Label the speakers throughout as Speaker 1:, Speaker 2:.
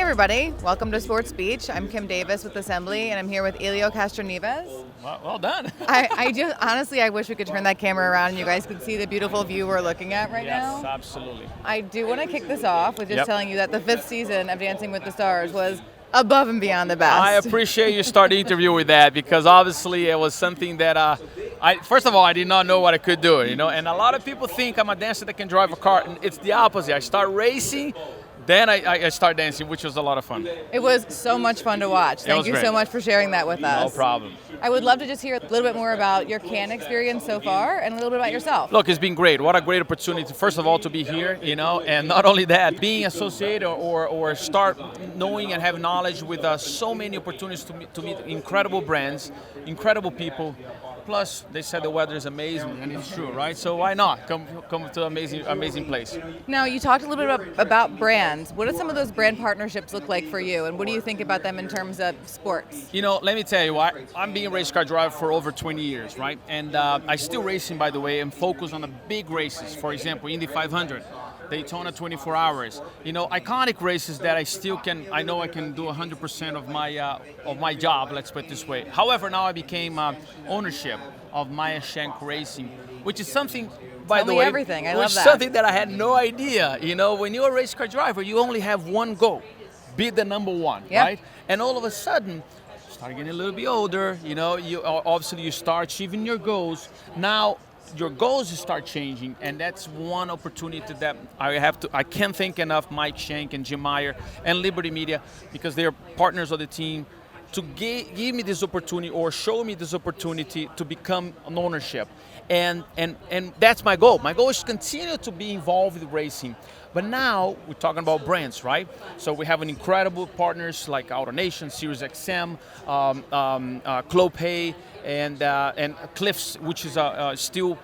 Speaker 1: everybody. Welcome to Sports Beach. I'm Kim Davis with Assembly, and I'm here with Hélio Castroneves.
Speaker 2: Well done.
Speaker 1: I just honestly, I wish we could turn that camera around and you guys could see the beautiful view we're looking at right now.
Speaker 2: Yes, absolutely.
Speaker 1: I do want to kick this off with just telling you that the 5th season of Dancing with the Stars was above and beyond the best.
Speaker 2: I appreciate you start the interview with that, because obviously it was something that first of all, I did not know what I could do, and a lot of people think I'm a dancer that can drive a car, and it's the opposite. I start racing, then I start dancing, which was a lot of fun.
Speaker 1: It was so much fun to watch. Thank you so much for sharing that with us.
Speaker 2: No problem.
Speaker 1: I would love to just hear a little bit more about your Cannes experience so far and a little bit about yourself.
Speaker 2: Look, it's been great. What a great opportunity, first of all, to be here, and not only that, being associated or start knowing and have knowledge with so many opportunities to meet incredible brands, incredible people. Plus, they said the weather is amazing, and it's true, right? So why not come to an amazing place?
Speaker 1: Now, you talked a little bit about brands. What do some of those brand partnerships look like for you, and what do you think about them in terms of sports?
Speaker 2: Let me tell you, I'm being a race car driver for over 20 years, right? And I still racing, by the way, and focus on the big races. For example, Indy 500. Daytona 24 hours, iconic races that I know I can do 100% of my job, let's put it this way. However, now I became ownership of Maya Shank Racing, which is something, by the way,
Speaker 1: everything. I love that.
Speaker 2: Something that I had no idea. When you're a race car driver, you only have one goal, be the number one, right? And all of a sudden, start getting a little bit older, you start achieving your goals. Now, your goals start changing, and that's one opportunity that I can't thank enough Mike Shank and Jim Meyer and Liberty Media, because they are partners of the team, to give me this opportunity or show me this opportunity to become an ownership. And that's my goal. My goal is to continue to be involved with racing. But now we're talking about brands, right? So we have an incredible partners like AutoNation, SiriusXM, Clopay, and Cliffs, which is a steel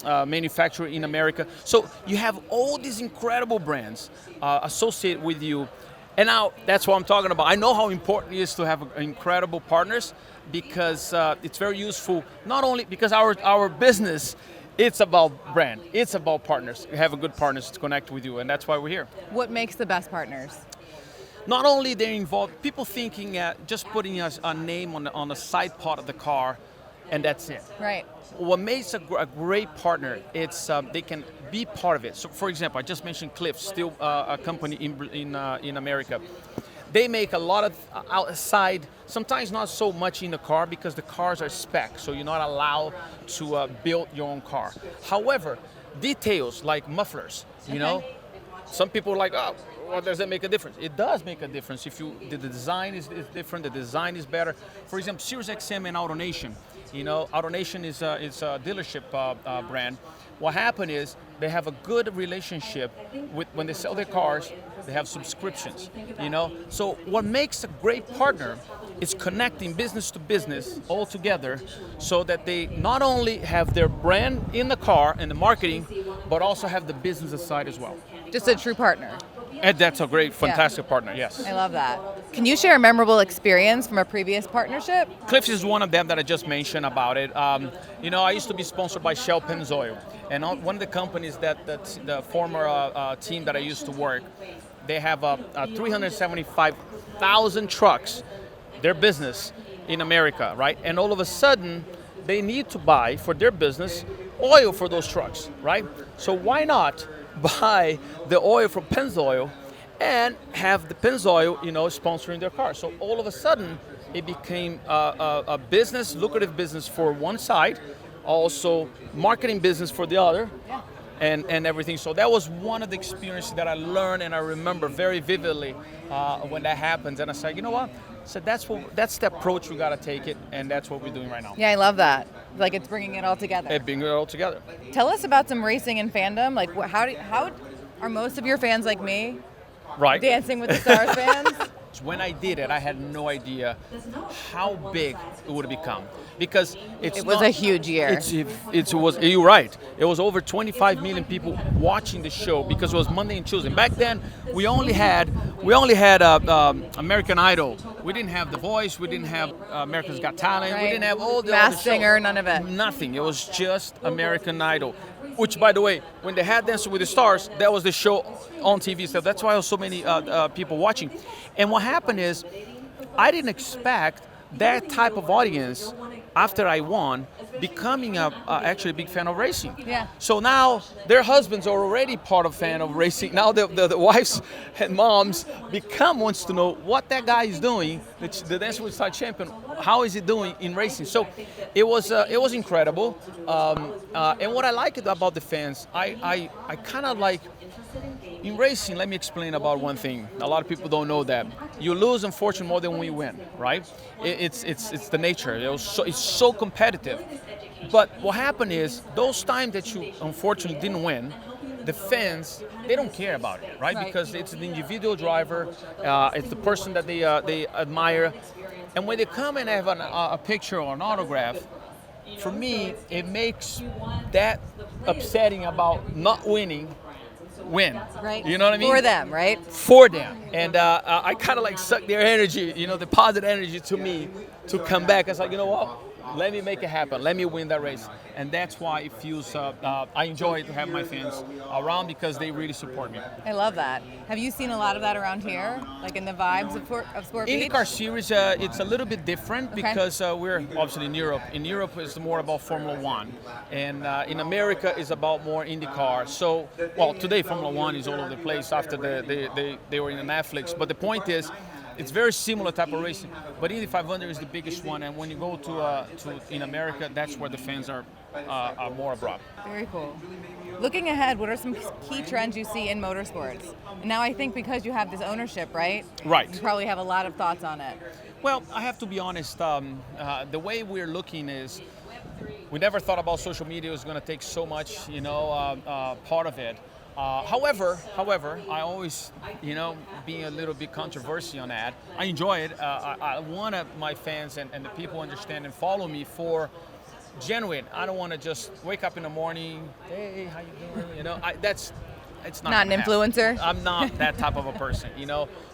Speaker 2: manufacturer in America. So you have all these incredible brands associated with you. And now that's what I'm talking about. I know how important it is to have incredible partners, because it's very useful, not only because our business, it's about brand, it's about partners. You have a good partners to connect with you, and that's why we're here.
Speaker 1: What makes the best partners?
Speaker 2: Not only they're involved, people thinking just putting a name on the side part of the car, and that's it.
Speaker 1: Right.
Speaker 2: What makes a great partner, it's they can be part of it. So, for example, I just mentioned Cliff, still a company in America. They make a lot of outside, sometimes not so much in the car, because the cars are spec, so you're not allowed to build your own car. However, details like mufflers, some people are like, oh, well, does that make a difference? It does make a difference. The design is different, the design is better. For example, SiriusXM and AutoNation. AutoNation is a dealership brand. What happened is they have a good relationship with, when they sell their cars, they have subscriptions, So what makes a great partner is connecting business to business all together, so that they not only have their brand in the car and the marketing, but also have the business side as well.
Speaker 1: Just a true partner.
Speaker 2: And that's a great, fantastic partner, yes.
Speaker 1: I love that. Can you share a memorable experience from a previous partnership?
Speaker 2: Cliffs is one of them that I just mentioned about it. I used to be sponsored by Shell Pennzoil. And one of the companies that the former team that I used to work, they have 375,000 trucks, their business in America, right? And all of a sudden, they need to buy for their business oil for those trucks, right? So why not buy the oil from Pennzoil and have the Pennzoil, sponsoring their car? So all of a sudden, it became a business, lucrative business for one side, also marketing business for the other, and everything. So that was one of the experiences that I learned and I remember very vividly when that happens. And I said, you know what? So that's the approach we got to take it, and that's what we're doing right now.
Speaker 1: Yeah, I love that. Like, it's bringing it all together.
Speaker 2: Bringing it all together.
Speaker 1: Tell us about some racing and fandom. Like, how are most of your fans like me?
Speaker 2: Right.
Speaker 1: Dancing with the Stars fans?
Speaker 2: When I did it, I had no idea how big it would become, because it was
Speaker 1: a huge year.
Speaker 2: You're right. It was over 25 million people watching the show, because it was Monday and Tuesday. Back then, we only had American Idol. We didn't have The Voice. We didn't have America's Got Talent.
Speaker 1: Right.
Speaker 2: We didn't have all the
Speaker 1: Masked
Speaker 2: other
Speaker 1: Singer.
Speaker 2: shows.
Speaker 1: None of it.
Speaker 2: Nothing. It was just American Idol. which, by the way, when they had Dancing with the Stars, that was the show on TV. So that's why there was so many people watching. And what happened is, I didn't expect that type of audience after I won becoming actually a big fan of racing.
Speaker 1: Yeah.
Speaker 2: So now their husbands are already part of fan of racing. Now the wives and moms wants to know what that guy is doing, the Dancing with the Stars champion. How is he doing in racing? So it was incredible. And what I like about the fans, I kind of like. In racing, let me explain about one thing. A lot of people don't know that. You lose, unfortunately, more than when you win, right? It's the nature. It's so competitive. But what happened is, those times that you unfortunately didn't win, the fans, they don't care about it, right? Because it's the individual driver, it's the person that they admire. And when they come and have a picture or an autograph, for me, it makes that upsetting about not winning win.
Speaker 1: Right.
Speaker 2: You know what I mean?
Speaker 1: For them, right?
Speaker 2: For them. And I kind of like suck their energy, the positive energy to me to come back. It's like, you know what? Let me make it happen. Let me win that race. And that's why it feels, I enjoy to have my fans around because they really support me.
Speaker 1: I love that. Have you seen a lot of that around here? Like in the vibes of Sport Beach?
Speaker 2: IndyCar series, it's a little bit different because we're obviously in Europe. In Europe, it's more about Formula One. And in America, it's about more IndyCar. So, well, today Formula One is all over the place after they were in Netflix. But the point is, it's very similar type of racing, but Indy 500 is the biggest one, and when you go to in America, that's where the fans are more abrupt.
Speaker 1: Very cool. Looking ahead, what are some key trends you see in motorsports? And now I think because you have this ownership, right?
Speaker 2: Right.
Speaker 1: You probably have a lot of thoughts on it.
Speaker 2: Well, I have to be honest. The way we're looking is, we never thought about social media was going to take so much, part of it. However, I always, being a little bit controversial on that, I enjoy it. I want my fans and the people understand and follow me for genuine. I don't want to just wake up in the morning, hey, how you doing? It's
Speaker 1: Not an influencer.
Speaker 2: I'm not that type of a person,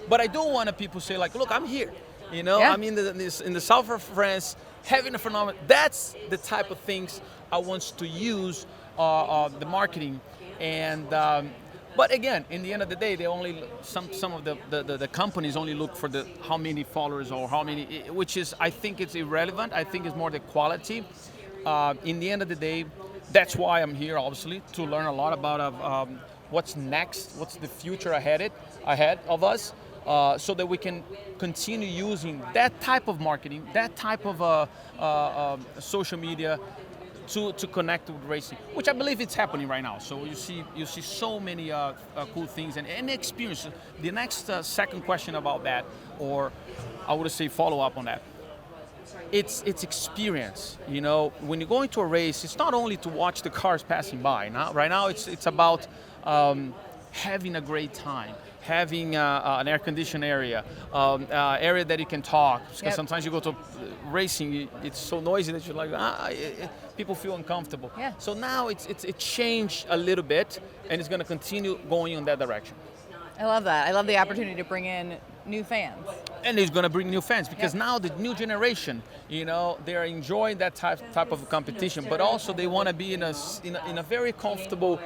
Speaker 2: But I do want people say like, look, I'm here.
Speaker 1: Yeah.
Speaker 2: I'm in the south of France, having a phenomenon. That's the type of things I want to use the marketing. And but again, in the end of the day, they only some of the companies only look for how many followers or how many, which is, I think it's irrelevant. I think it's more the quality. In the end of the day, that's why I'm here, obviously, to learn a lot about what's next, what's the future ahead of us, so that we can continue using that type of marketing, that type of social media. To connect with racing, which I believe it's happening right now. So you see so many cool things and experience. The next second question about that, or I would say follow up on that. It's experience. When you go into a race, it's not only to watch the cars passing by. Right now, it's about having a great time. Having an air-conditioned area, area that you can talk. Because sometimes you go to racing, it's so noisy that you're like, people feel uncomfortable.
Speaker 1: Yeah.
Speaker 2: So now it changed a little bit, and it's going to continue going in that direction.
Speaker 1: I love that. I love the opportunity to bring in new fans.
Speaker 2: And it's going to bring new fans because now the new generation, they're enjoying that type of competition, but also they want to be in a very comfortable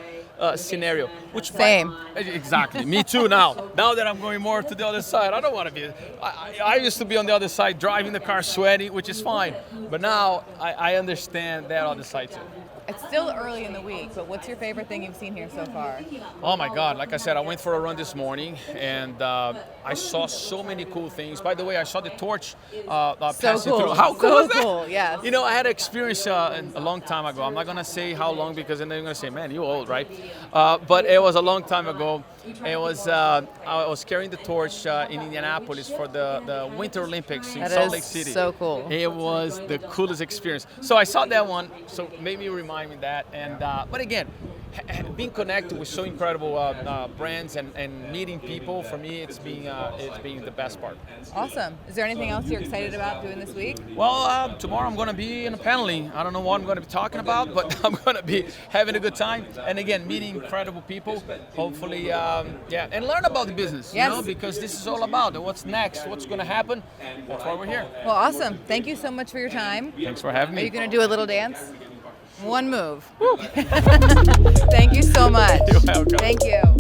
Speaker 2: scenario.
Speaker 1: Same.
Speaker 2: Exactly. Me too now. Now that I'm going more to the other side, I don't want to be. I used to be on the other side driving the car sweaty, which is fine. But now I understand that other side too.
Speaker 1: It's still early in the week, but what's your favorite thing you've seen here so far?
Speaker 2: Oh my God, like I said, I went for a run this morning and I saw so many cool things. By the way, I saw the torch passing
Speaker 1: cool.
Speaker 2: through. How cool is that?
Speaker 1: Cool, yes.
Speaker 2: I had an experience a long time ago. I'm not going to say how long because then they're going to say, man, you're old, right? But it was a long time ago. It was I was carrying the torch in Indianapolis for the Winter Olympics in Salt Lake City.
Speaker 1: So cool.
Speaker 2: It was the coolest experience. So I saw that one, so it made me remind me that. And but again, being connected with so incredible brands and meeting people, for me, it's being the best part.
Speaker 1: Awesome. Is there anything else you're excited about doing this week?
Speaker 2: Well, tomorrow I'm going to be in a paneling. I don't know what I'm going to be talking about, but I'm going to be having a good time. And again, meeting incredible people, hopefully, and learn about the business, because this is all about what's next, what's going to happen. That's why we're here.
Speaker 1: Well, awesome. Thank you so much for your time.
Speaker 2: Thanks for having me.
Speaker 1: Are you going to do a little dance? One move. Thank you so much.
Speaker 2: You're welcome.
Speaker 1: Thank you.